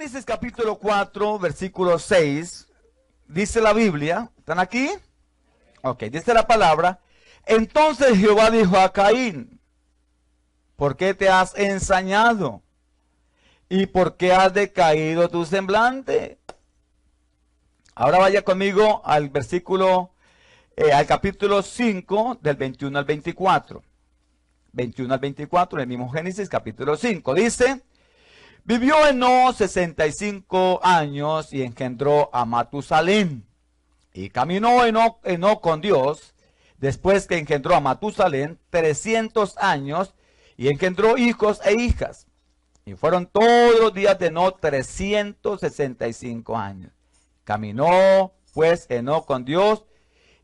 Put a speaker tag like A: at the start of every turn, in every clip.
A: Génesis capítulo 4, versículo 6, dice la Biblia, ¿están aquí? Ok, dice la palabra, entonces Jehová dijo a Caín, ¿por qué te has ensañado? ¿Y por qué has decaído tu semblante? Ahora vaya conmigo al versículo, al capítulo 5, del 21 al 24. 21 al 24, en el mismo Génesis, capítulo 5, dice, vivió Enós 65 años y engendró a Matusalén. Y caminó Enós con Dios, después que engendró a Matusalén, 300 años, y engendró hijos e hijas. Y fueron todos los días de Enós 365 años. Caminó pues Enós con Dios,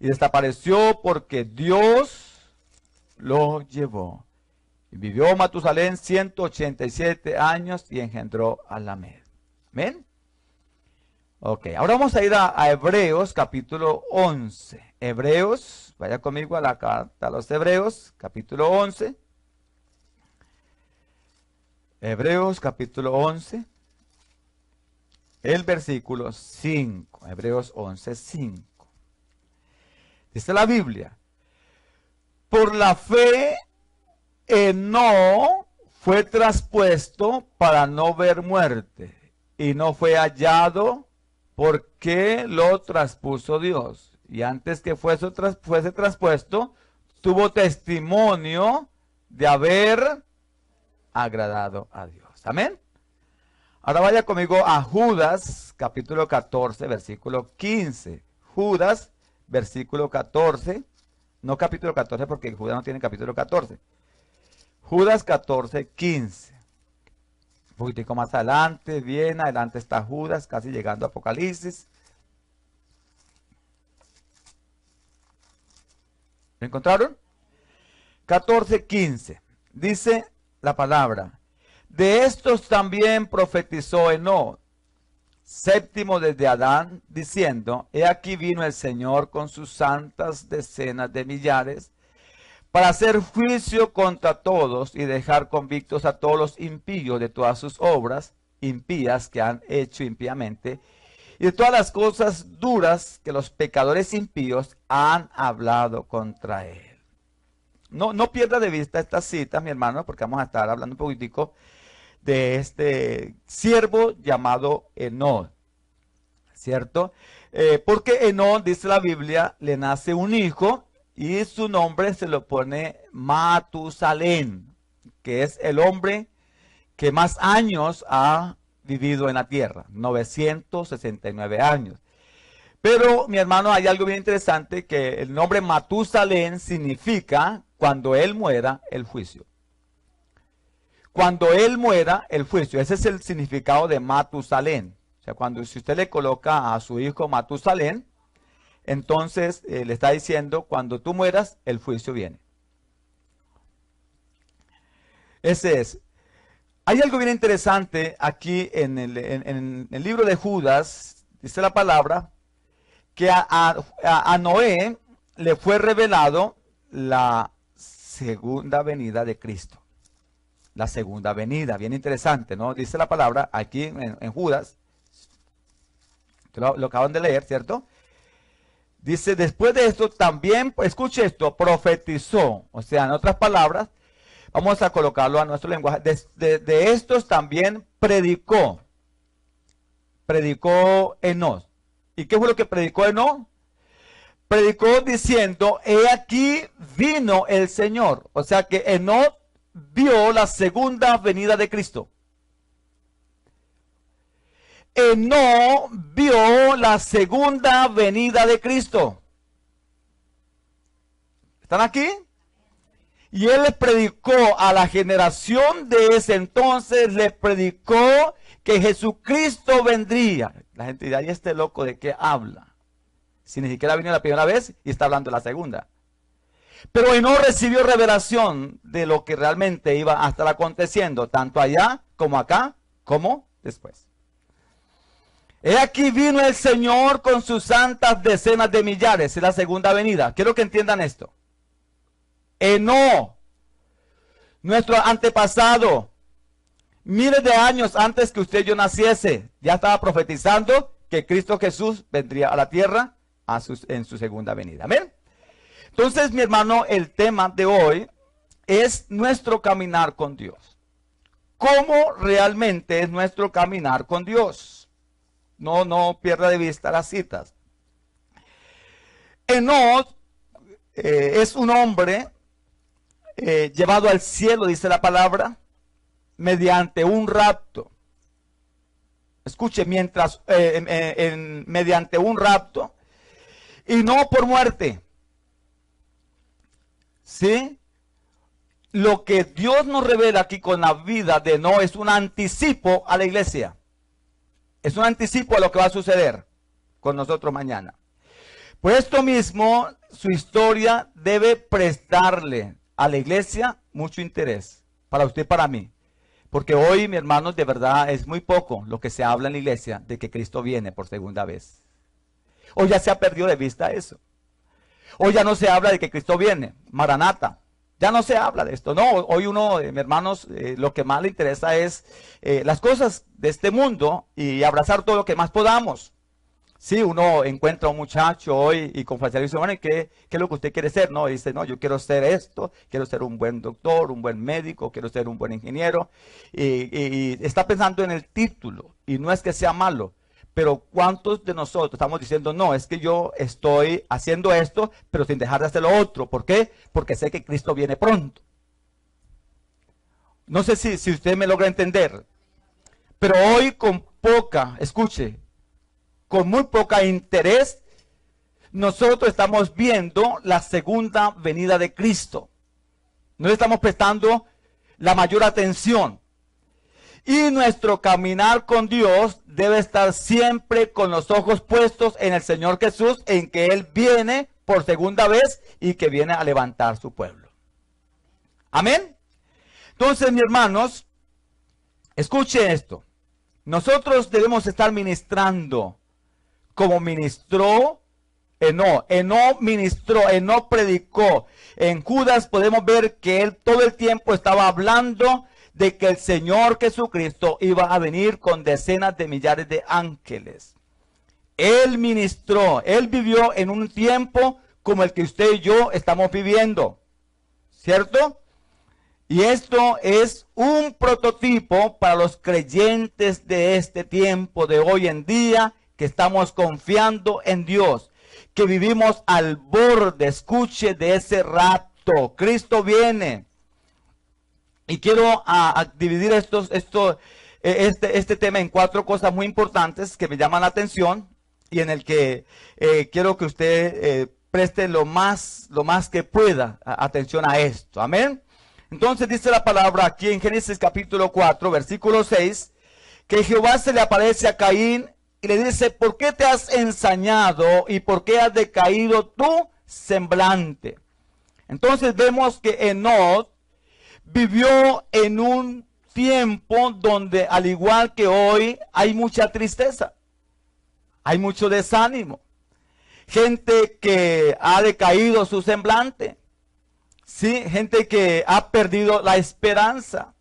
A: y desapareció porque Dios lo llevó. Y vivió Matusalén 187 años y engendró a Lamed. ¿Amén? Ok, ahora vamos a ir a Hebreos capítulo 11. Hebreos, vaya conmigo a la carta a los Hebreos, capítulo 11. Hebreos capítulo 11, el versículo 5. Hebreos 11, 5. Dice la Biblia, por la fe Enós fue traspuesto para no ver muerte, y no fue hallado porque lo traspuso Dios. Y antes que fuese traspuesto, tuvo testimonio de haber agradado a Dios. Amén. Ahora vaya conmigo a Judas, capítulo 14, versículo 15. Judas, versículo 14. No capítulo 14 porque Judas no tiene capítulo 14. Judas 14, 15. Un poquitico más adelante, bien adelante está Judas, casi llegando a Apocalipsis. ¿Lo encontraron? 14, 15. Dice la palabra, de estos también profetizó Enós, séptimo desde Adán, diciendo, he aquí vino el Señor con sus santas decenas de millares, para hacer juicio contra todos y dejar convictos a todos los impíos de todas sus obras impías que han hecho impíamente, y de todas las cosas duras que los pecadores impíos han hablado contra él. No pierda de vista esta cita, mi hermano, porque vamos a estar hablando un poquitico de este siervo llamado Enós, ¿cierto? Porque Enós, dice la Biblia, le nace un hijo y su nombre se lo pone Matusalén, que es el hombre que más años ha vivido en la tierra, 969 años. Pero, mi hermano, hay algo bien interesante, que el nombre Matusalén significa cuando él muera, el juicio. Cuando él muera, el juicio. Ese es el significado de Matusalén. O sea, si usted le coloca a su hijo Matusalén, entonces le está diciendo, cuando tú mueras, el juicio viene. Ese es. Hay algo bien interesante aquí en el libro de Judas, dice la palabra, que a Noé le fue revelado la segunda venida de Cristo. La segunda venida, bien interesante, ¿no? Dice la palabra aquí en Judas, lo acaban de leer, ¿cierto? Dice, después de esto también, escuche esto, profetizó. O sea, en otras palabras, vamos a colocarlo a nuestro lenguaje. De estos también predicó. Predicó Enós. ¿Y qué fue lo que predicó Enós? Predicó diciendo, he aquí vino el Señor. O sea que Enós vio la segunda venida de Cristo. Enós vio la segunda venida de Cristo. ¿Están aquí? Y él les predicó a la generación de ese entonces, les predicó que Jesucristo vendría. La gente dirá, ¿y este loco de qué habla? Si ni siquiera vino la primera vez y está hablando la segunda. Pero Enós recibió revelación de lo que realmente iba a estar aconteciendo, tanto allá como acá, como después. He aquí vino el Señor con sus santas decenas de millares, es la segunda venida. Quiero que entiendan esto. Enós, nuestro antepasado, Miles de años antes que usted y yo naciese, ya estaba profetizando que Cristo Jesús vendría a la tierra en su segunda venida. Amén. Entonces, mi hermano, el tema de hoy es nuestro caminar con Dios. ¿Cómo realmente es nuestro caminar con Dios? No pierda de vista las citas. Enoc es un hombre llevado al cielo, dice la palabra, mediante un rapto. Escuche, mediante un rapto, y no por muerte. ¿Sí? Lo que Dios nos revela aquí con la vida de Enoc es un anticipo a la iglesia. Es un anticipo a lo que va a suceder con nosotros mañana. Por esto mismo, su historia debe prestarle a la iglesia mucho interés, para usted y para mí. Porque hoy, mis hermanos, de verdad es muy poco lo que se habla en la iglesia de que Cristo viene por segunda vez. Hoy ya se ha perdido de vista eso. Hoy ya no se habla de que Cristo viene, Maranata. Ya no se habla de esto. No, hoy uno, mis hermanos, lo que más le interesa es las cosas de este mundo y abrazar todo lo que más podamos. Sí, uno encuentra a un muchacho hoy y con facilidad dice, bueno, ¿qué es lo que usted quiere ser? No, dice, no, yo quiero ser esto, quiero ser un buen doctor, un buen médico, quiero ser un buen ingeniero. Y está pensando en el título y no es que sea malo. Pero ¿cuántos de nosotros estamos diciendo, no, es que yo estoy haciendo esto, pero sin dejar de hacer lo otro? ¿Por qué? Porque sé que Cristo viene pronto. No sé si usted me logra entender. Pero hoy con muy poca interés, nosotros estamos viendo la segunda venida de Cristo. No le estamos prestando la mayor atención. Y nuestro caminar con Dios debe estar siempre con los ojos puestos en el Señor Jesús, en que Él viene por segunda vez y que viene a levantar su pueblo. Amén. Entonces, mis hermanos, escuchen esto. Nosotros debemos estar ministrando como ministró Enoc. Enoc ministró, Enoc predicó. En Judas podemos ver que él todo el tiempo estaba hablando de que el Señor Jesucristo iba a venir con decenas de millares de ángeles. Él ministró, él vivió en un tiempo como el que usted y yo estamos viviendo, ¿cierto? Y esto es un prototipo para los creyentes de este tiempo, de hoy en día, que estamos confiando en Dios, que vivimos al borde, escuche, de ese rapto. Cristo viene. Y quiero dividir este tema en 4 cosas muy importantes que me llaman la atención y en el que quiero que usted preste lo más que pueda atención a esto. Amén. Entonces dice la palabra aquí en Génesis capítulo 4, versículo 6, que Jehová se le aparece a Caín y le dice, ¿por qué te has ensañado y por qué has decaído tu semblante? Entonces vemos que Enoc vivió en un tiempo donde, al igual que hoy, hay mucha tristeza, hay mucho desánimo, gente que ha decaído su semblante, ¿sí? Gente que ha perdido la esperanza.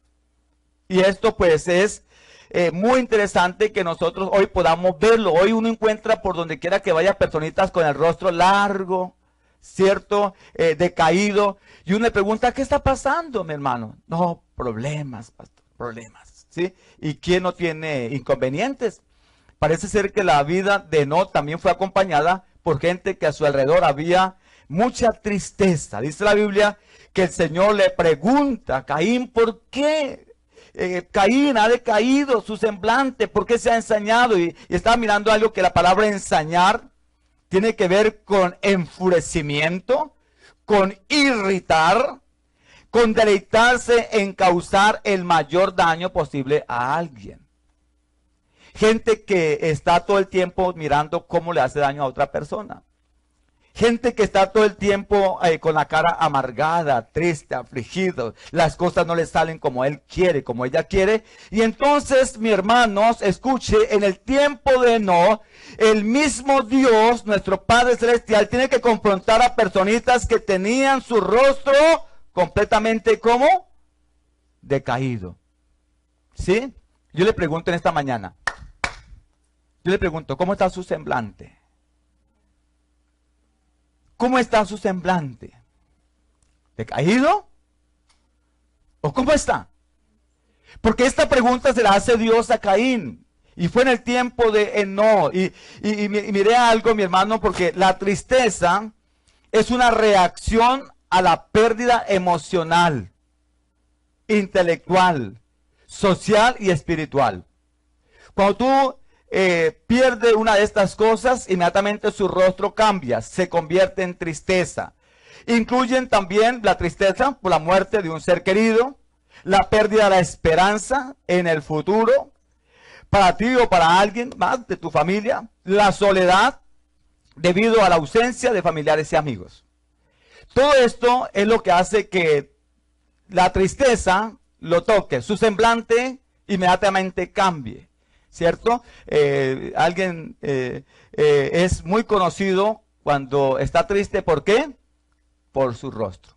A: Y esto pues es muy interesante que nosotros hoy podamos verlo. Hoy uno encuentra por donde quiera que vaya personitas con el rostro largo, ¿cierto? Decaído. Y uno le pregunta, ¿qué está pasando, mi hermano? No, problemas, pastor, problemas, ¿sí? ¿Y quién no tiene inconvenientes? Parece ser que la vida de Enoc también fue acompañada por gente que a su alrededor había mucha tristeza. Dice la Biblia que el Señor le pregunta a Caín, ¿por qué Caín ha decaído su semblante? ¿Por qué se ha ensañado? Y estaba mirando algo que la palabra ensañar tiene que ver con enfurecimiento, con irritar, con deleitarse en causar el mayor daño posible a alguien. Gente que está todo el tiempo mirando cómo le hace daño a otra persona. Gente que está todo el tiempo con la cara amargada, triste, afligido. Las cosas no le salen como él quiere, como ella quiere. Y entonces, mis hermanos, escuche, en el tiempo de Enoc, el mismo Dios, nuestro Padre Celestial, tiene que confrontar a personitas que tenían su rostro completamente como decaído. ¿Sí? Yo le pregunto en esta mañana, yo le pregunto, ¿cómo está su semblante? ¿Cómo está su semblante? ¿Decaído? ¿O cómo está? Porque esta pregunta se la hace Dios a Caín. Y fue en el tiempo de Enó. Y miré algo, mi hermano, porque la tristeza es una reacción a la pérdida emocional, intelectual, social y espiritual. Cuando tú pierdes una de estas cosas, inmediatamente su rostro cambia, se convierte en tristeza. Incluyen también la tristeza por la muerte de un ser querido, la pérdida de la esperanza en el futuro, para ti o para alguien más de tu familia, la soledad debido a la ausencia de familiares y amigos. Todo esto es lo que hace que la tristeza lo toque, su semblante inmediatamente cambie, ¿cierto? Alguien es muy conocido cuando está triste, ¿por qué? Por su rostro.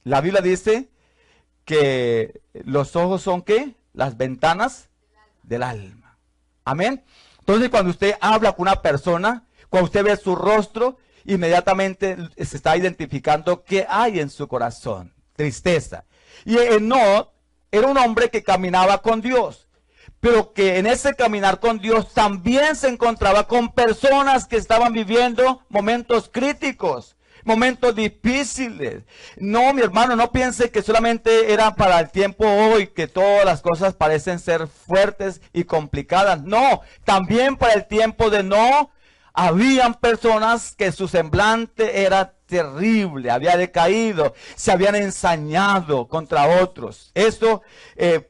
A: La Biblia dice que los ojos son, ¿qué? Las ventanas del alma. Amén. Entonces, cuando usted habla con una persona, cuando usted ve su rostro, inmediatamente se está identificando qué hay en su corazón. Tristeza. Y Enoc era un hombre que caminaba con Dios, pero que en ese caminar con Dios también se encontraba con personas que estaban viviendo momentos críticos, momentos difíciles. No, mi hermano, no piense que solamente era para el tiempo hoy, que todas las cosas parecen ser fuertes y complicadas. No, también para el tiempo de no, habían personas que su semblante era terrible, había decaído, se habían ensañado contra otros. Eso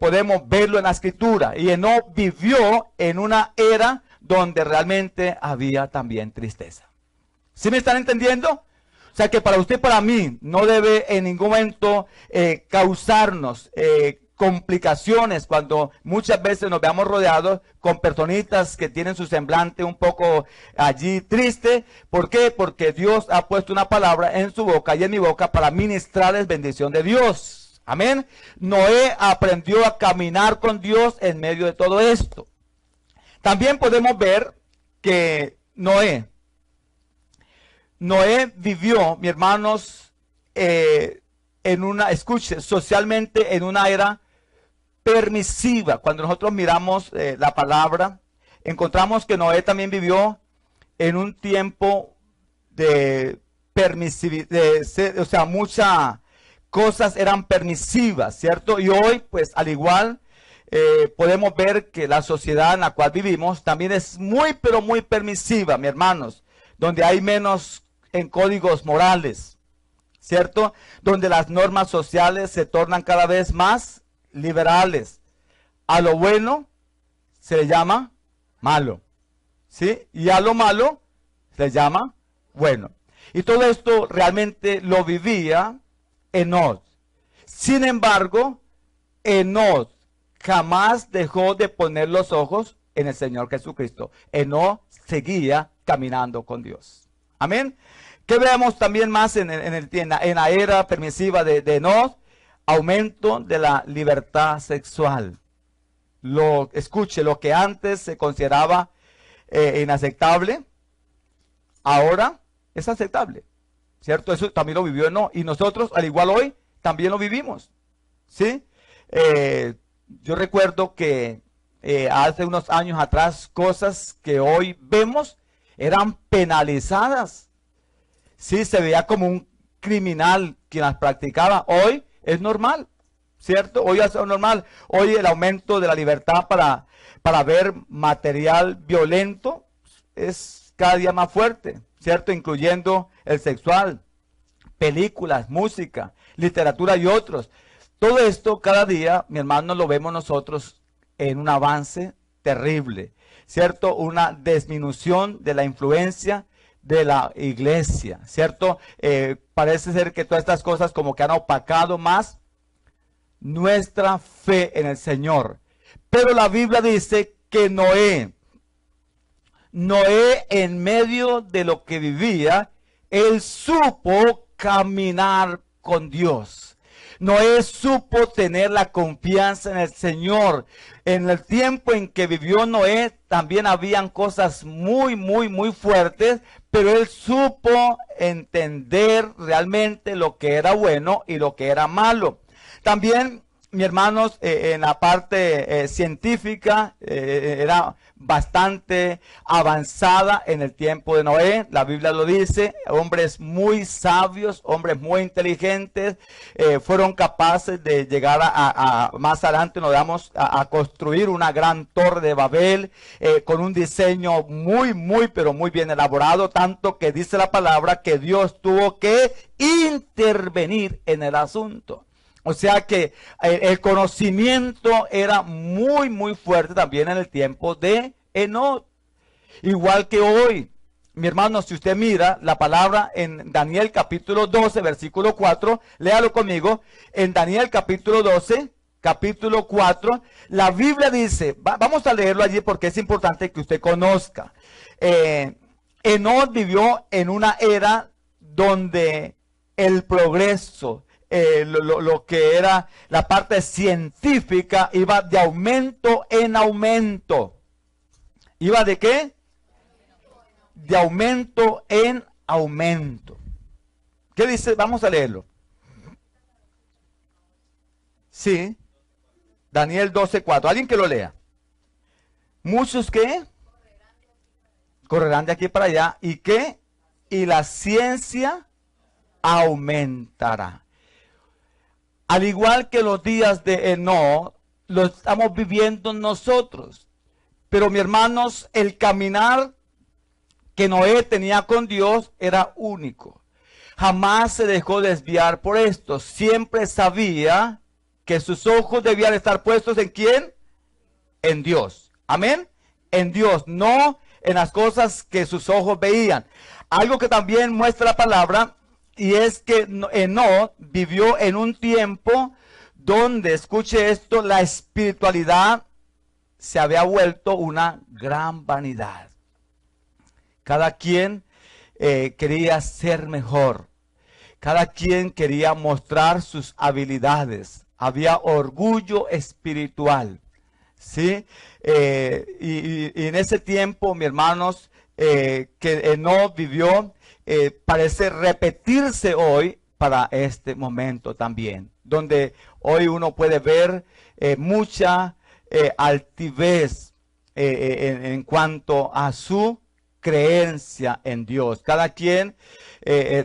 A: podemos verlo en la escritura. Y Enoc vivió en una era donde realmente había también tristeza. ¿Sí me están entendiendo? O sea que para usted, para mí, no debe en ningún momento causarnos complicaciones cuando muchas veces nos veamos rodeados con personitas que tienen su semblante un poco allí triste. ¿Por qué? Porque Dios ha puesto una palabra en su boca y en mi boca para ministrarles bendición de Dios. Amén. Noé aprendió a caminar con Dios en medio de todo esto. También podemos ver que Noé vivió, mis hermanos, escuche, socialmente en una era permisiva. Cuando nosotros miramos la palabra, encontramos que Noé también vivió en un tiempo de permisividad, o sea, muchas cosas eran permisivas, ¿cierto? Y hoy, pues, al igual, podemos ver que la sociedad en la cual vivimos también es muy, pero muy permisiva, mis hermanos, donde hay menos en códigos morales, ¿cierto? Donde las normas sociales se tornan cada vez más liberales. A lo bueno se le llama malo, ¿sí? Y a lo malo se le llama bueno. Y todo esto realmente lo vivía Enoc. Sin embargo, Enoc jamás dejó de poner los ojos en el Señor Jesucristo. Enoc seguía caminando con Dios. Amén. ¿Qué veamos también más en la era permisiva de Enoc? Aumento de la libertad sexual. Escuche, lo que antes se consideraba inaceptable, ahora es aceptable. ¿Cierto? Eso también lo vivió Enoc. Y nosotros, al igual hoy, también lo vivimos. ¿Sí? Yo recuerdo que hace unos años atrás, cosas que hoy vemos eran penalizadas. Sí, se veía como un criminal quien las practicaba. Hoy es normal, ¿cierto? Hoy es normal. Hoy el aumento de la libertad para ver material violento es cada día más fuerte, ¿cierto? Incluyendo el sexual, películas, música, literatura y otros. Todo esto cada día, mi hermano, lo vemos nosotros en un avance terrible, ¿cierto? Una disminución de la influencia de la iglesia, ¿cierto? Parece ser que todas estas cosas como que han opacado más nuestra fe en el Señor. Pero la Biblia dice que Noé en medio de lo que vivía, él supo caminar con Dios. Noé supo tener la confianza en el Señor. En el tiempo en que vivió Noé también habían cosas muy fuertes, pero él supo entender realmente lo que era bueno y lo que era malo. También, mis hermanos, en la parte científica era bastante avanzada en el tiempo de Noé. La Biblia lo dice, hombres muy sabios, hombres muy inteligentes, fueron capaces de llegar más adelante, nos damos a construir una gran torre de Babel con un diseño pero muy bien elaborado, tanto que dice la palabra que Dios tuvo que intervenir en el asunto. O sea que el conocimiento era muy fuerte también en el tiempo de Enoc. Igual que hoy, mi hermano, si usted mira la palabra en Daniel capítulo 12, versículo 4, léalo conmigo. En Daniel capítulo 12, capítulo 4, la Biblia dice, vamos a leerlo allí porque es importante que usted conozca. Enoc vivió en una era donde el progreso, lo que era la parte científica iba de aumento en aumento. ¿Iba de qué? De aumento en aumento. ¿Qué dice? Vamos a leerlo. Sí. Daniel 12:4. Alguien que lo lea. Muchos que correrán de aquí para allá. ¿Y qué? Y la ciencia aumentará. Al igual que los días de Enoc, lo estamos viviendo nosotros. Pero, mis hermanos, el caminar que Noé tenía con Dios era único. Jamás se dejó desviar por esto. Siempre sabía que sus ojos debían estar puestos ¿en quién? En Dios. Amén. En Dios, no en las cosas que sus ojos veían. Algo que también muestra la palabra, y es que Enoc vivió en un tiempo donde, escuche esto, la espiritualidad se había vuelto una gran vanidad. Cada quien quería ser mejor. Cada quien quería mostrar sus habilidades. Había orgullo espiritual. ¿Sí? Y en ese tiempo, mis hermanos, que Enoc vivió, parece repetirse hoy para este momento también, donde hoy uno puede ver mucha altivez en cuanto a su creencia en Dios. Cada quien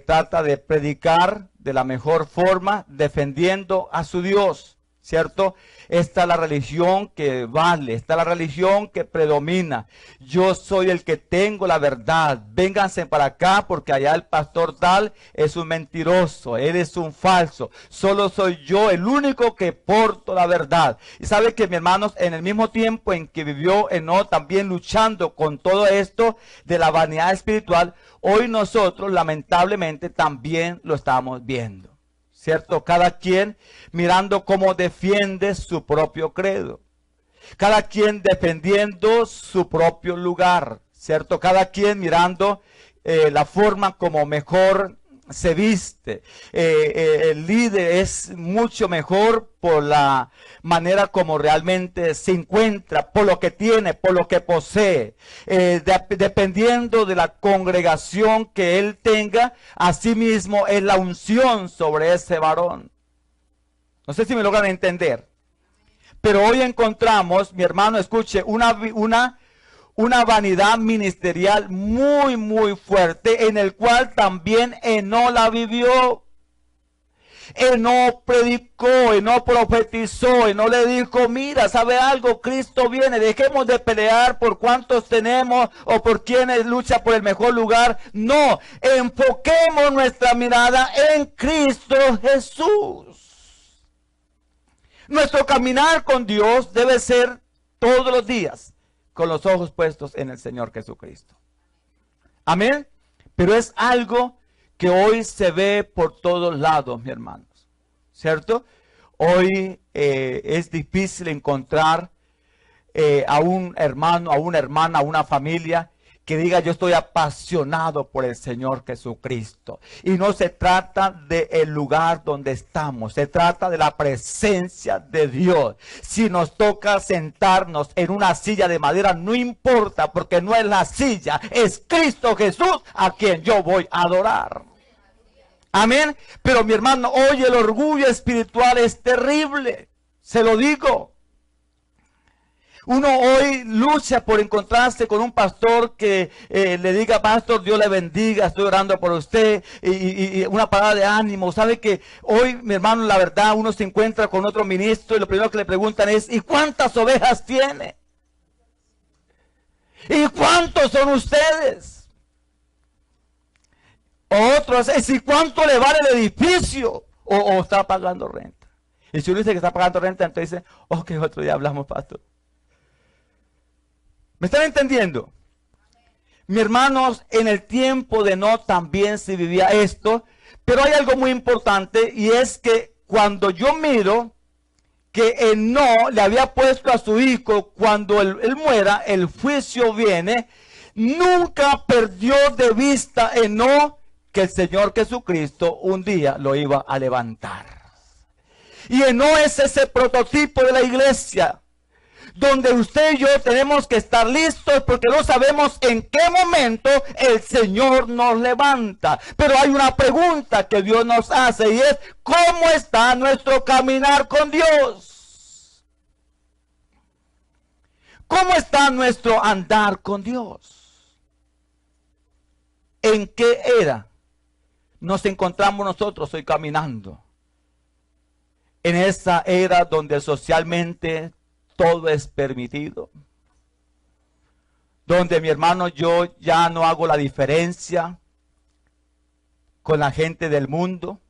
A: trata de predicar de la mejor forma, defendiendo a su Dios, ¿cierto? Esta es la religión que vale, esta es la religión que predomina. Yo soy el que tengo la verdad. Vénganse para acá porque allá el pastor tal es un mentiroso, él es un falso. Solo soy yo el único que porto la verdad. Y sabe que, mis hermanos, en el mismo tiempo en que vivió Enoc también luchando con todo esto de la vanidad espiritual, hoy nosotros lamentablemente también lo estamos viendo. ¿Cierto? Cada quien mirando cómo defiende su propio credo. Cada quien defendiendo su propio lugar. ¿Cierto? Cada quien mirando la forma como mejor se viste. El líder es mucho mejor por la manera como realmente se encuentra, por lo que tiene, por lo que posee. Dependiendo de la congregación que él tenga, asimismo es la unción sobre ese varón. No sé si me logran entender. Pero hoy encontramos, mi hermano, escuche, una vanidad ministerial muy fuerte, en el cual también Enoc la vivió. Enoc predicó, Enoc profetizó, Enoc le dijo, mira, ¿sabe algo? Cristo viene, dejemos de pelear por cuántos tenemos o por quienes lucha por el mejor lugar. No, enfoquemos nuestra mirada en Cristo Jesús. Nuestro caminar con Dios debe ser todos los días con los ojos puestos en el Señor Jesucristo. Amén. Pero es algo que hoy se ve por todos lados, mis hermanos. ¿Cierto? Hoy es difícil encontrar a un hermano, a una hermana, a una familia que diga yo estoy apasionado por el Señor Jesucristo. Y no se trata del lugar donde estamos, se trata de la presencia de Dios. Si nos toca sentarnos en una silla de madera, no importa, porque no es la silla, es Cristo Jesús a quien yo voy a adorar. Amén. Pero mi hermano, hoy el orgullo espiritual es terrible, se lo digo. Uno hoy lucha por encontrarse con un pastor que le diga, pastor, Dios le bendiga, estoy orando por usted, y una palabra de ánimo. Sabe que hoy, mi hermano, la verdad, uno se encuentra con otro ministro y lo primero que le preguntan es, ¿y cuántas ovejas tiene? ¿Y cuántos son ustedes? Otros es, ¿y cuánto le vale el edificio? O está pagando renta. Y si uno dice que está pagando renta, entonces dice, ok, otro día hablamos, pastor. ¿Me están entendiendo? Mis hermanos, en el tiempo de Noé también se vivía esto, pero hay algo muy importante, y es que cuando yo miro que Noé le había puesto a su hijo, cuando él muera, el juicio viene, nunca perdió de vista Noé que el Señor Jesucristo un día lo iba a levantar. Y Noé es ese prototipo de la iglesia, donde usted y yo tenemos que estar listos, porque no sabemos en qué momento el Señor nos levanta. Pero hay una pregunta que Dios nos hace, y es, ¿cómo está nuestro caminar con Dios? ¿Cómo está nuestro andar con Dios? ¿En qué era nos encontramos nosotros hoy caminando? En esa era donde socialmente todo es permitido, donde mi hermano yo ya no hago la diferencia con la gente del mundo,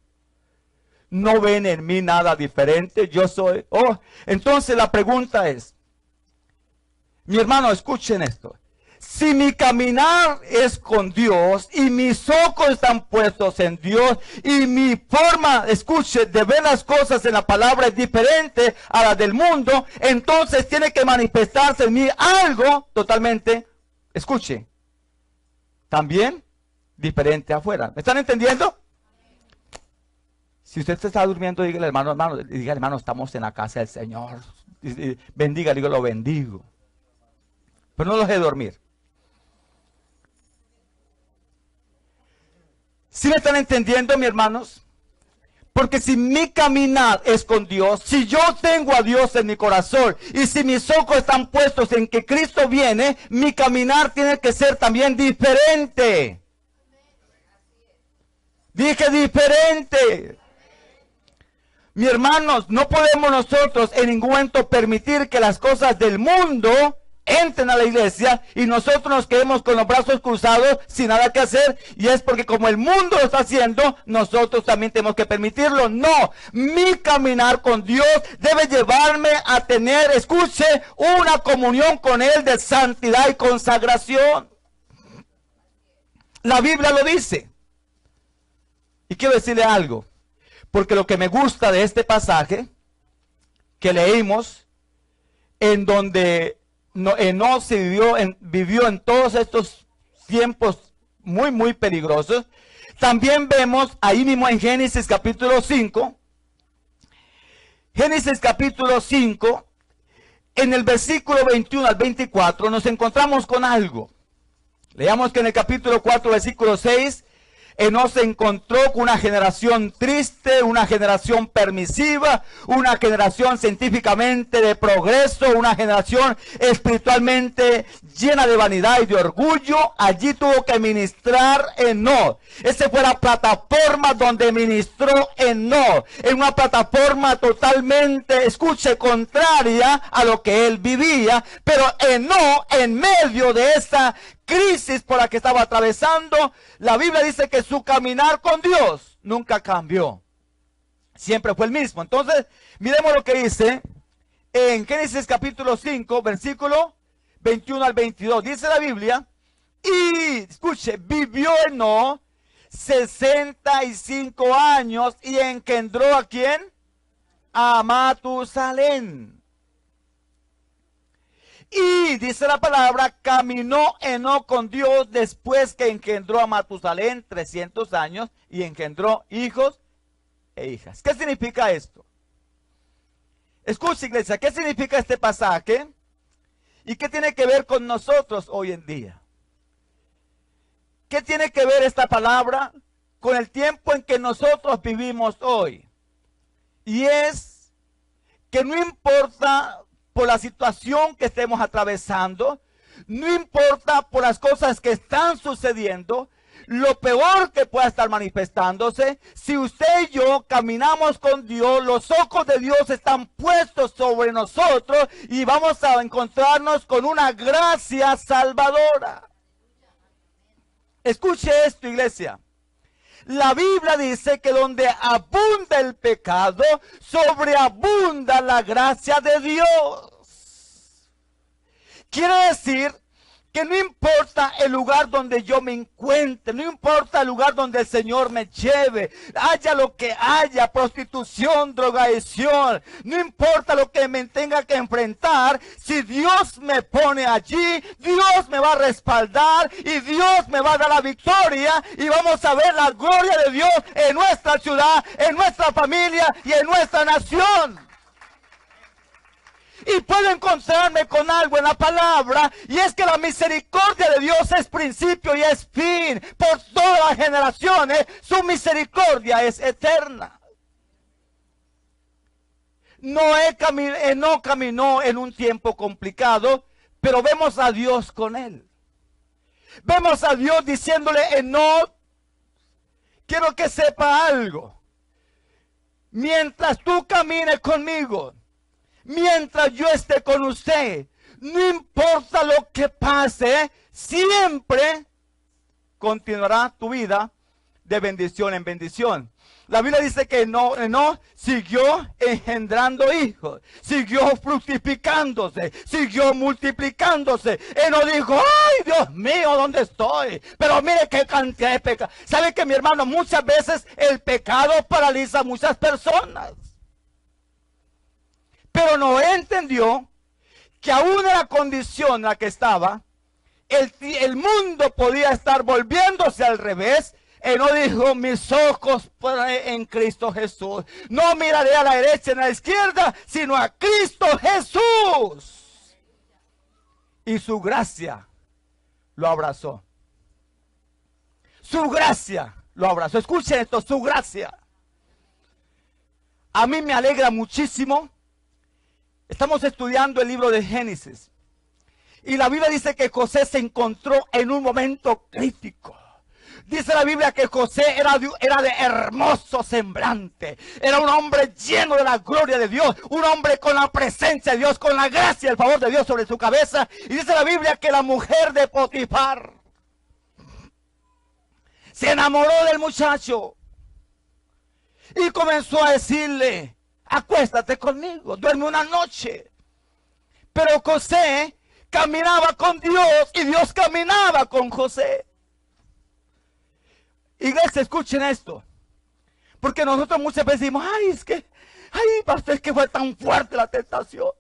A: no ven en mí nada diferente, yo soy, entonces la pregunta es, mi hermano, escuchen esto, si mi caminar es con Dios y mis ojos están puestos en Dios y mi forma, escuche, de ver las cosas en la palabra es diferente a la del mundo, entonces tiene que manifestarse en mí algo totalmente, escuche, también diferente afuera. ¿Me están entendiendo? Si usted se está durmiendo, dígale, hermano, dígale, hermano, estamos en la casa del Señor. Bendiga, digo, lo bendigo. Pero no lo deje dormir. ¿Sí me están entendiendo, mis hermanos? Porque si mi caminar es con Dios, si yo tengo a Dios en mi corazón y si mis ojos están puestos en que Cristo viene, mi caminar tiene que ser también diferente. Dije diferente. Mis hermanos, no podemos nosotros en ningún momento permitir que las cosas del mundo entren a la iglesia y nosotros nos quedemos con los brazos cruzados sin nada que hacer, y es porque como el mundo lo está haciendo, nosotros también tenemos que permitirlo. No, mi caminar con Dios debe llevarme a tener, escuche, una comunión con Él de santidad y consagración. La Biblia lo dice. Y quiero decirle algo, porque lo que me gusta de este pasaje que leímos, en donde Enoc se vivió en todos estos tiempos muy peligrosos. También vemos ahí mismo en Génesis capítulo 5. Génesis capítulo 5, en el versículo 21 al 24, nos encontramos con algo. Leamos que en el capítulo 4, versículo 6, Enoc se encontró con una generación triste, una generación permisiva, una generación científicamente de progreso, una generación espiritualmente llena de vanidad y de orgullo. Allí tuvo que ministrar Enoc. Esa fue la plataforma donde ministró Enoc, en una plataforma totalmente, escuche, contraria a lo que él vivía. Pero Enoc, en medio de esa crisis por la que estaba atravesando, la Biblia dice que su caminar con Dios nunca cambió, siempre fue el mismo. Entonces, miremos lo que dice en Génesis capítulo 5, versículo 21 al 22. Dice la Biblia, y escuche, vivió Enoc 65 años y engendró ¿a quién? A Matusalén. Y dice la palabra, caminó Enoc con Dios después que engendró a Matusalén 300 años y engendró hijos e hijas. ¿Qué significa esto? Escucha, iglesia, ¿qué significa este pasaje? ¿Y qué tiene que ver con nosotros hoy en día? ¿Qué tiene que ver esta palabra con el tiempo en que nosotros vivimos hoy? Y es que no importa por la situación que estemos atravesando, no importa por las cosas que están sucediendo, lo peor que pueda estar manifestándose, si usted y yo caminamos con Dios, los ojos de Dios están puestos sobre nosotros y vamos a encontrarnos con una gracia salvadora. Escuche esto, iglesia. La Biblia dice que donde abunda el pecado, sobreabunda la gracia de Dios. Quiere decir que no importa el lugar donde yo me encuentre, no importa el lugar donde el Señor me lleve, haya lo que haya, prostitución, drogadicción, no importa lo que me tenga que enfrentar, si Dios me pone allí, Dios me va a respaldar y Dios me va a dar la victoria y vamos a ver la gloria de Dios en nuestra ciudad, en nuestra familia y en nuestra nación. Y puedo encontrarme con algo en la palabra, y es que la misericordia de Dios es principio y es fin. Por todas las generaciones, su misericordia es eterna. No caminó en un tiempo complicado, pero vemos a Dios con él. Vemos a Dios diciéndole, Enoc, quiero que sepa algo. Mientras tú camines conmigo, mientras yo esté con usted, no importa lo que pase, siempre continuará tu vida de bendición en bendición. La Biblia dice que Enoc siguió engendrando hijos, siguió fructificándose, siguió multiplicándose. Enoc dijo, ay Dios mío, ¿dónde estoy? Pero mire qué cantidad de pecado. ¿Sabe que mi hermano? Muchas veces el pecado paraliza a muchas personas. Pero Noé entendió que aún en la condición en la que estaba, el mundo podía estar volviéndose al revés. Enoc dijo, mis ojos en Cristo Jesús. No miraré a la derecha ni a la izquierda, sino a Cristo Jesús. Y su gracia lo abrazó. Su gracia lo abrazó. Escuchen esto, su gracia. A mí me alegra muchísimo. Estamos estudiando el libro de Génesis. Y la Biblia dice que José se encontró en un momento crítico. Dice la Biblia que José era de hermoso semblante. Era un hombre lleno de la gloria de Dios. Un hombre con la presencia de Dios, con la gracia y el favor de Dios sobre su cabeza. Y dice la Biblia que la mujer de Potifar se enamoró del muchacho. Y comenzó a decirle, acuéstate conmigo, duerme una noche. Pero José caminaba con Dios y Dios caminaba con José. Iglesia, escuchen esto. Porque nosotros muchas veces decimos, pastor, es que fue tan fuerte la tentación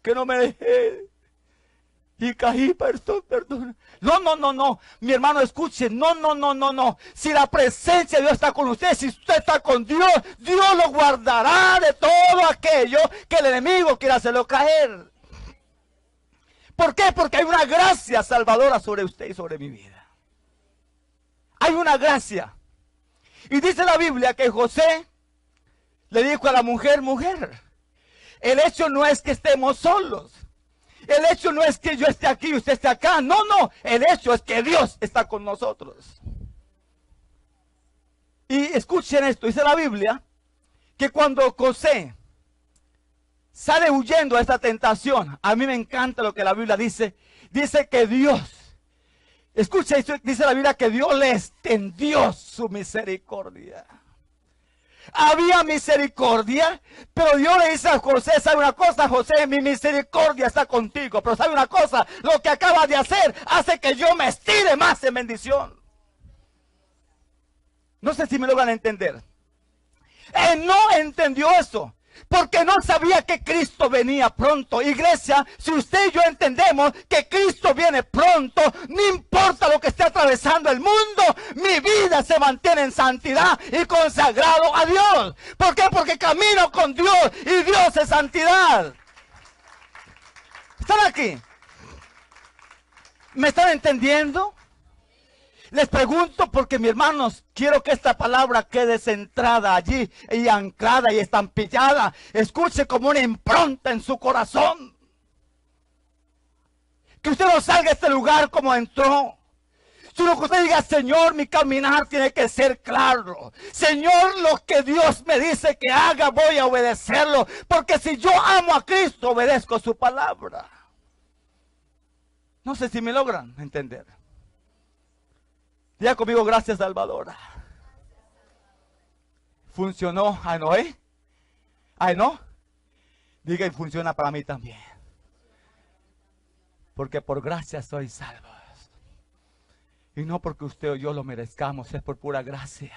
A: que no me dejé. Y caí, perdón. No. Mi hermano, escuche. No. Si la presencia de Dios está con usted, si usted está con Dios, Dios lo guardará de todo aquello que el enemigo quiera hacerlo caer. ¿Por qué? Porque hay una gracia salvadora sobre usted y sobre mi vida. Hay una gracia. Y dice la Biblia que José le dijo a la mujer, el hecho no es que estemos solos. El hecho no es que yo esté aquí y usted esté acá. No. El hecho es que Dios está con nosotros. Y escuchen esto. Dice la Biblia que cuando José sale huyendo a esta tentación, a mí me encanta lo que la Biblia dice. Dice que Dios, escucha, dice la Biblia que Dios le extendió su misericordia. Había misericordia, pero Dios le dice a José, ¿sabe una cosa, José? Mi misericordia está contigo, pero ¿sabe una cosa? Lo que acabas de hacer hace que yo me estire más en bendición. No sé si me logran entender. Él no entendió eso.
B: Porque no sabía que Cristo venía pronto. Iglesia, si usted y yo entendemos que Cristo viene pronto, no importa lo que esté atravesando el mundo, mi vida se mantiene en santidad y consagrado a Dios. ¿Por qué? Porque camino con Dios y Dios es santidad. ¿Están aquí? ¿Me están entendiendo? Les pregunto porque, mis hermanos, quiero que esta palabra quede centrada allí y anclada y estampillada. Escuche como una impronta en su corazón. Que usted no salga de este lugar como entró. Sino que usted diga: Señor, mi caminar tiene que ser claro. Señor, lo que Dios me dice que haga, voy a obedecerlo. Porque si yo amo a Cristo, obedezco su palabra. No sé si me logran entender. Diga conmigo: gracias, Salvador. ¿Funcionó a Noé? ¿A no? Diga: y funciona para mí también. Porque por gracia soy salvos. Y no porque usted o yo lo merezcamos, es por pura gracia.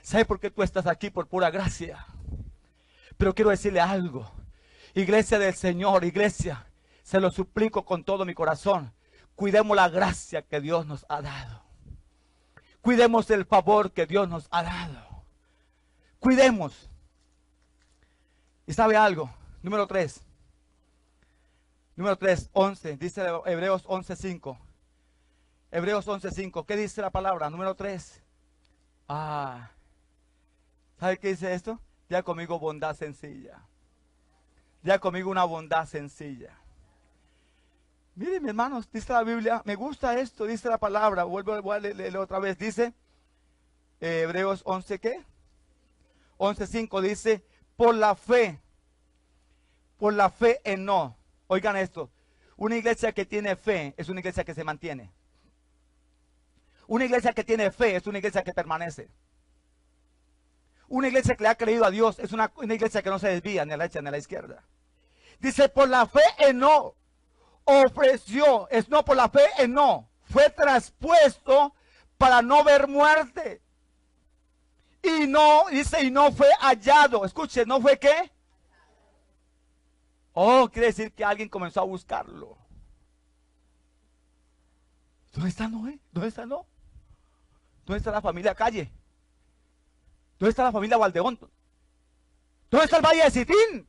B: ¿Sabe por qué tú estás aquí? Por pura gracia. Pero quiero decirle algo. Iglesia del Señor, iglesia, se lo suplico con todo mi corazón. Cuidemos la gracia que Dios nos ha dado. Cuidemos el favor que Dios nos ha dado. Cuidemos. ¿Y sabe algo? Número 3. Número 3, 11. Dice Hebreos 11:5. Hebreos 11:5. ¿Qué dice la palabra? Número 3. ¿Sabe qué dice esto? Ya conmigo: bondad sencilla. Ya conmigo: una bondad sencilla. Miren, mis hermanos, dice la Biblia, me gusta esto, dice la palabra, voy a leerlo otra vez, dice, Hebreos 11, ¿qué? 11:5 dice: por la fe en no. Oigan esto, una iglesia que tiene fe es una iglesia que se mantiene. Una iglesia que tiene fe es una iglesia que permanece. Una iglesia que le ha creído a Dios es una iglesia que no se desvía ni a la derecha ni a la izquierda. Dice: por la fe en no. Ofreció, es no por la fe en no, fue traspuesto para no ver muerte. Y no, dice, y no fue hallado. Escuche, ¿no fue qué? Oh, quiere decir que alguien comenzó a buscarlo. ¿Dónde está Noé? ¿Dónde está Noé? ¿Dónde está la familia Calle? ¿Dónde está la familia Valdeón? ¿Dónde está el Valle de Sitín?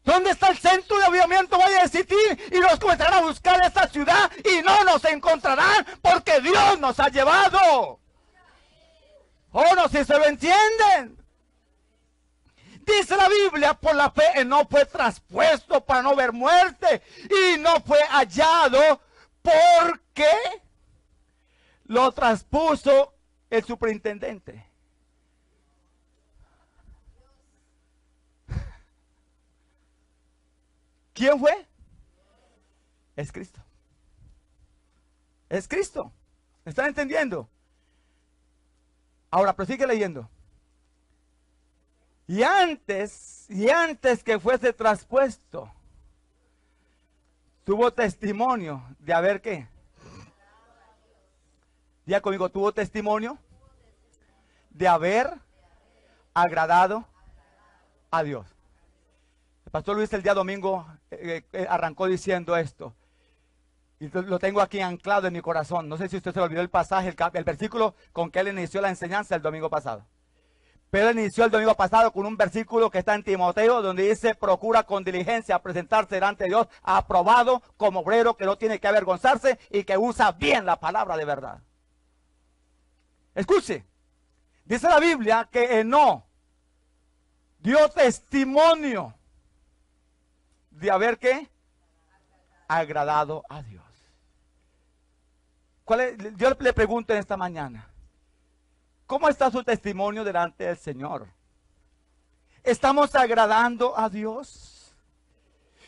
B: ¿Dónde está el centro de avivamiento Valle de Sitín? Y nos comenzarán a buscar esta ciudad y no nos encontrarán porque Dios nos ha llevado. Oh, no sé si se lo entienden. Dice la Biblia: por la fe no fue traspuesto para no ver muerte y no fue hallado porque lo traspuso el superintendente. ¿Quién fue? Es Cristo. Es Cristo. ¿Me están entendiendo? Ahora, pero sigue leyendo. Y antes que fuese traspuesto, tuvo testimonio de haber ¿qué? Diga conmigo: tuvo testimonio de haber agradado a Dios. El pastor Luis el día domingo arrancó diciendo esto. Y lo tengo aquí anclado en mi corazón. No sé si usted se olvidó el pasaje, el versículo con que él inició la enseñanza el domingo pasado. Pero él inició el domingo pasado con un versículo que está en Timoteo, donde dice: procura con diligencia presentarse delante de Dios aprobado como obrero que no tiene que avergonzarse y que usa bien la palabra de verdad. Escuche, dice la Biblia que Enó dio testimonio de haber ¿qué? Agradado a Dios. Yo le pregunto en esta mañana: ¿cómo está su testimonio delante del Señor? ¿Estamos agradando a Dios?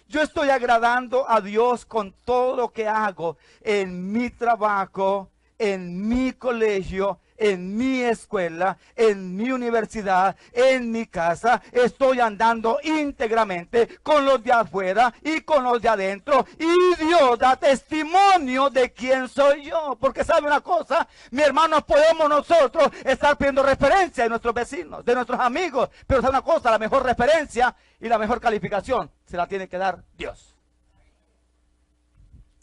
B: Yo estoy agradando a Dios con todo lo que hago en mi trabajo, en mi colegio, en mi escuela, en mi universidad, en mi casa. Estoy andando íntegramente con los de afuera y con los de adentro. Y Dios da testimonio de quién soy yo. Porque sabe una cosa, mi hermano, podemos nosotros estar pidiendo referencia de nuestros vecinos, de nuestros amigos. Pero sabe una cosa, la mejor referencia y la mejor calificación se la tiene que dar Dios.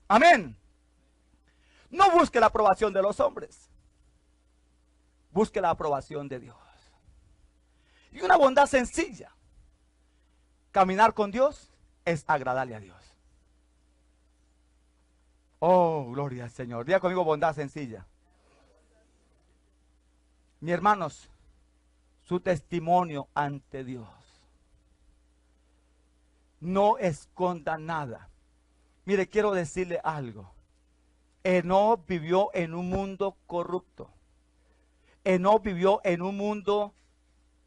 B: Amén. No busque la aprobación de los hombres. Busque la aprobación de Dios. Y una bondad sencilla. Caminar con Dios es agradarle a Dios. Oh, gloria al Señor. Diga conmigo bondad sencilla. Mis hermanos, su testimonio ante Dios. No esconda nada. Mire, quiero decirle algo. Enoc vivió en un mundo corrupto. Enoc vivió en un mundo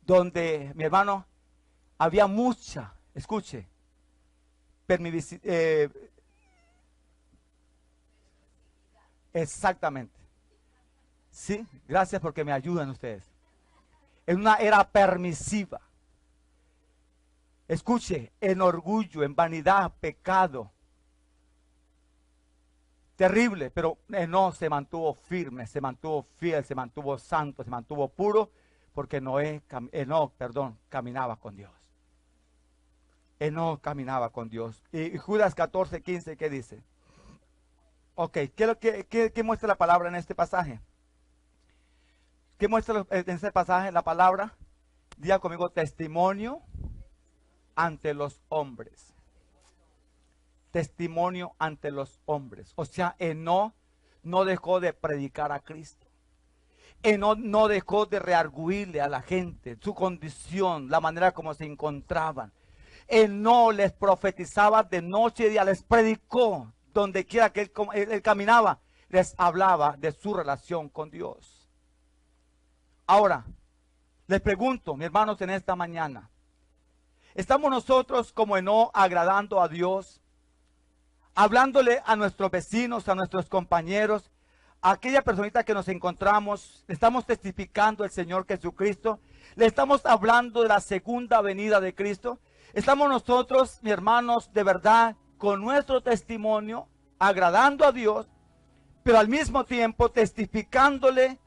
B: donde, mi hermano, había mucha, escuche, exactamente. Sí, gracias porque me ayudan ustedes. En una era permisiva. Escuche, en orgullo, en vanidad, pecado. Terrible, pero Enoc se mantuvo firme, se mantuvo fiel, se mantuvo santo, se mantuvo puro, porque Enoc caminaba con Dios. Enoc caminaba con Dios. Y Judas 14:15, ¿qué dice? Ok, ¿qué muestra la palabra en este pasaje? ¿Qué muestra en este pasaje la palabra? Diga conmigo, testimonio ante los hombres. Testimonio ante los hombres. O sea, Enoc no dejó de predicar a Cristo. Enoc no dejó de reargüirle a la gente su condición, la manera como se encontraban. Enoc les profetizaba de noche y día, les predicó donde quiera que él caminaba, les hablaba de su relación con Dios. Ahora, les pregunto, mis hermanos, en esta mañana, ¿estamos nosotros como Enoc agradando a Dios? Hablándole a nuestros vecinos, a nuestros compañeros, a aquella personita que nos encontramos, le estamos testificando el Señor Jesucristo, le estamos hablando de la segunda venida de Cristo. Estamos nosotros, mis hermanos, de verdad, con nuestro testimonio, agradando a Dios, pero al mismo tiempo testificándole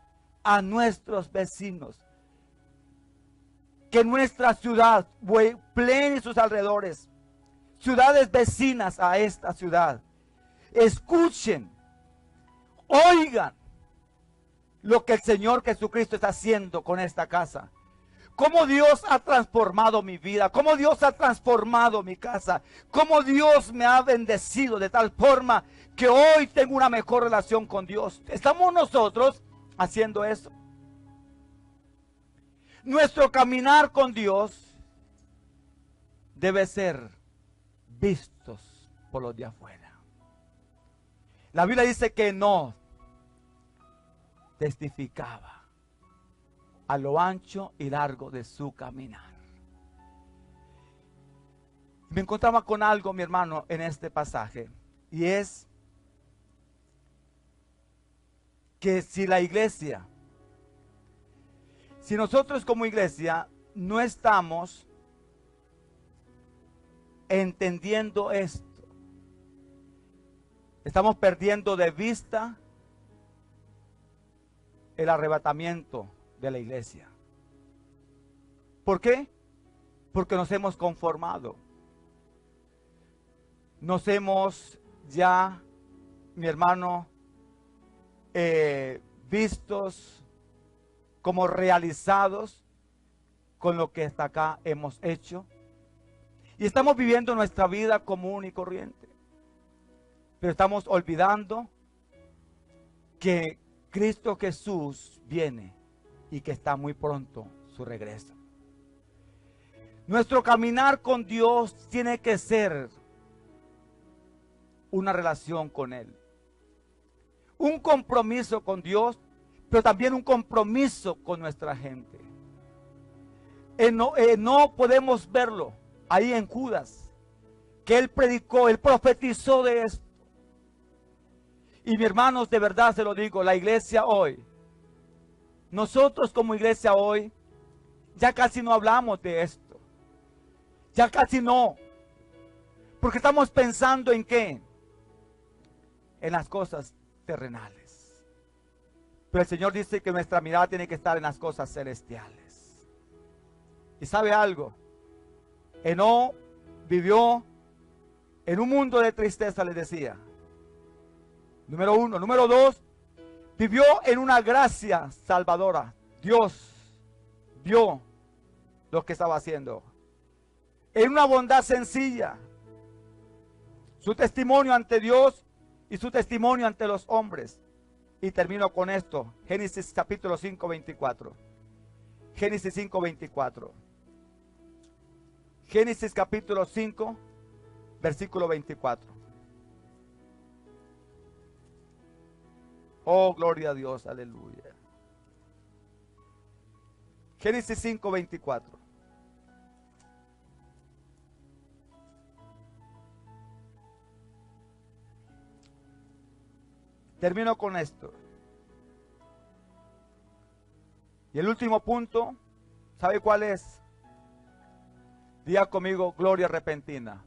B: a nuestros vecinos. Que nuestra ciudad, Huehuetlán y sus alrededores, ciudades vecinas a esta ciudad, escuchen, oigan lo que el Señor Jesucristo está haciendo con esta casa. Cómo Dios ha transformado mi vida, cómo Dios ha transformado mi casa, cómo Dios me ha bendecido de tal forma que hoy tengo una mejor relación con Dios. ¿Estamos nosotros haciendo eso? Nuestro caminar con Dios debe ser vistos por los de afuera. La Biblia dice que no testificaba a lo ancho y largo de su caminar. Me encontraba con algo, mi hermano, en este pasaje, y es que si nosotros como iglesia no estamos entendiendo esto, estamos perdiendo de vista el arrebatamiento de la iglesia. ¿Por qué? Porque nos hemos conformado. Nos hemos ya, mi hermano, vistos como realizados con lo que hasta acá hemos hecho. Y estamos viviendo nuestra vida común y corriente. Pero estamos olvidando que Cristo Jesús viene y que está muy pronto su regreso. Nuestro caminar con Dios tiene que ser una relación con Él. Un compromiso con Dios, pero también un compromiso con nuestra gente. No podemos verlo ahí en Judas, que él predicó, él profetizó de esto. Y mis hermanos, de verdad se lo digo, la iglesia hoy, nosotros como iglesia hoy, ya casi no hablamos de esto. Ya casi no. Porque estamos pensando en qué? En las cosas terrenales. Pero el Señor dice que nuestra mirada tiene que estar en las cosas celestiales. ¿Y sabe algo? Enoc vivió en un mundo de tristeza, les decía. Número uno. Número dos, vivió en una gracia salvadora. Dios vio lo que estaba haciendo. En una bondad sencilla. Su testimonio ante Dios y su testimonio ante los hombres. Y termino con esto. Génesis capítulo 5, 24. Génesis 5, 24. Génesis capítulo 5, versículo 24. Oh, gloria a Dios, aleluya. Génesis 5, 24. Termino con esto. Y el último punto, ¿sabe cuál es? Diga conmigo, gloria repentina.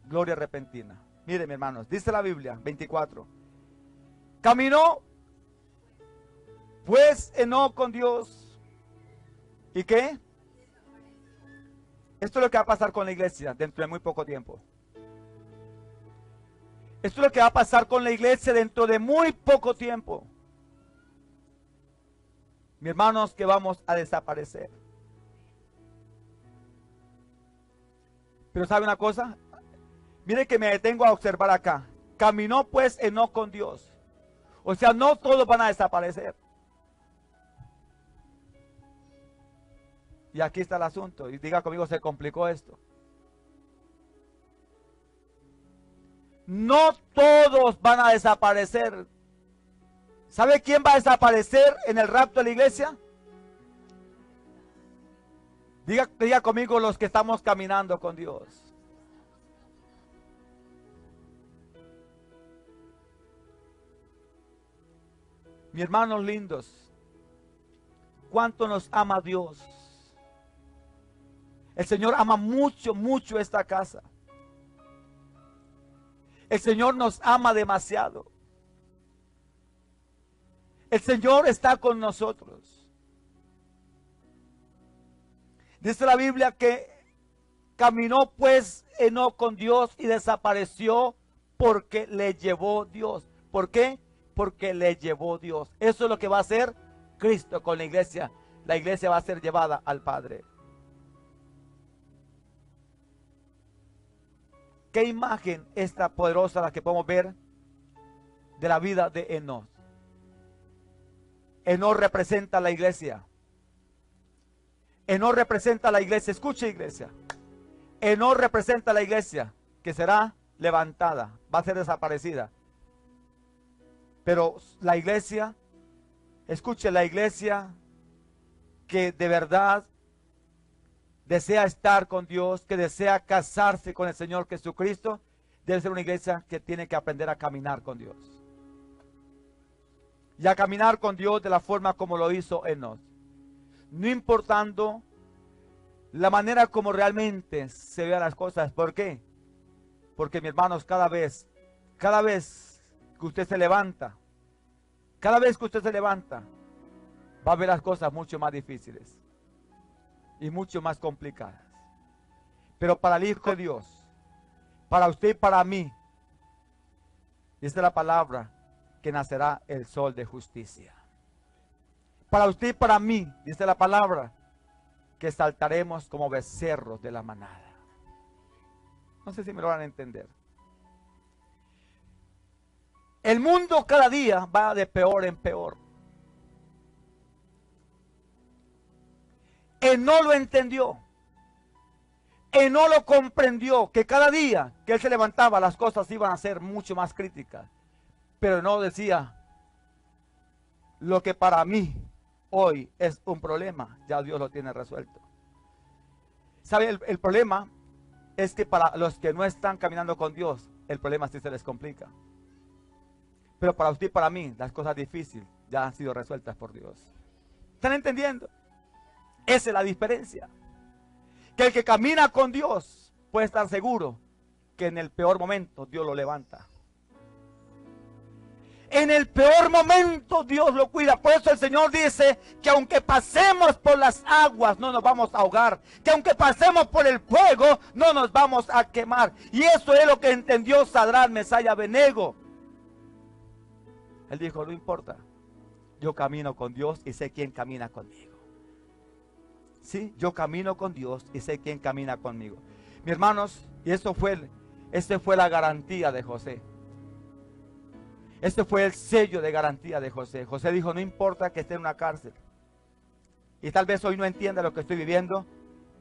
B: Gloria repentina. Miren, mis hermanos, dice la Biblia, 24. Caminó, pues, Enoc con Dios. ¿Y qué? Esto es lo que va a pasar con la iglesia dentro de muy poco tiempo. Esto es lo que va a pasar con la iglesia dentro de muy poco tiempo. Mis hermanos, que vamos a desaparecer. Pero ¿sabe una cosa? Mire que me detengo a observar acá. Caminó pues Enoc con Dios. O sea, no todos van a desaparecer. Y aquí está el asunto. Y diga conmigo, se complicó esto. No todos van a desaparecer. ¿Sabe quién va a desaparecer en el rapto de la iglesia? Diga conmigo los que estamos caminando con Dios. Mis hermanos lindos, ¿cuánto nos ama Dios? El Señor ama mucho, mucho esta casa. El Señor nos ama demasiado. El Señor está con nosotros. Dice la Biblia que caminó pues Enoc con Dios y desapareció porque le llevó Dios. ¿Por qué? Porque le llevó Dios. Eso es lo que va a hacer Cristo con la iglesia. La iglesia va a ser llevada al Padre. ¿Qué imagen esta poderosa la que podemos ver de la vida de Enoc? Enoc representa a la iglesia. Enoc representa a la iglesia. Escuche, iglesia. Enoc representa a la iglesia que será levantada, va a ser desaparecida. Pero la iglesia, escuche, la iglesia que de verdad desea estar con Dios, que desea casarse con el Señor Jesucristo, debe ser una iglesia que tiene que aprender a caminar con Dios. Y a caminar con Dios de la forma como lo hizo Enoc. No importando la manera como realmente se vean las cosas. ¿Por qué? Porque, mis hermanos, cada vez que usted se levanta, va a ver las cosas mucho más difíciles y mucho más complicadas. Pero para el Hijo de Dios, para usted y para mí, dice la palabra que nacerá el sol de justicia. Para usted y para mí, dice la palabra, que saltaremos como becerros de la manada. No sé si me lo van a entender. El mundo cada día va de peor en peor. Él no lo entendió. Él no lo comprendió, que cada día que él se levantaba las cosas iban a ser mucho más críticas. Pero no decía, lo que para mí hoy es un problema, ya Dios lo tiene resuelto. ¿Sabe? El problema es que para los que no están caminando con Dios, el problema sí se les complica. Pero para usted y para mí, las cosas difíciles ya han sido resueltas por Dios. ¿Están entendiendo? Esa es la diferencia. Que el que camina con Dios puede estar seguro que en el peor momento Dios lo levanta. En el peor momento Dios lo cuida. Por eso el Señor dice que aunque pasemos por las aguas no nos vamos a ahogar. Que aunque pasemos por el fuego no nos vamos a quemar. Y eso es lo que entendió Sadrach, Mesach y Abednego. Él dijo, no importa. Yo camino con Dios y sé quién camina conmigo. Sí, yo camino con Dios y sé quién camina conmigo. Mis hermanos, y esta fue la garantía de José. Este fue el sello de garantía de José. José dijo, no importa que esté en una cárcel. Y tal vez hoy no entienda lo que estoy viviendo,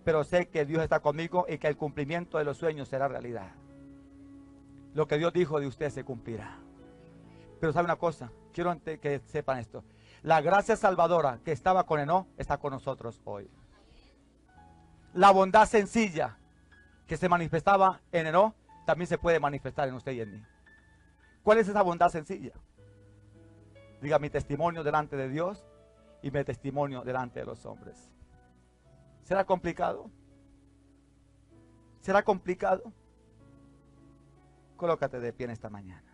B: pero sé que Dios está conmigo y que el cumplimiento de los sueños será realidad. Lo que Dios dijo de usted se cumplirá. Pero sabe una cosa, quiero que sepan esto. La gracia salvadora que estaba con Enoc está con nosotros hoy. La bondad sencilla que se manifestaba en Enoc también se puede manifestar en usted y en mí. ¿Cuál es esa bondad sencilla? Diga, mi testimonio delante de Dios y mi testimonio delante de los hombres. ¿Será complicado? ¿Será complicado? Colócate de pie en esta mañana.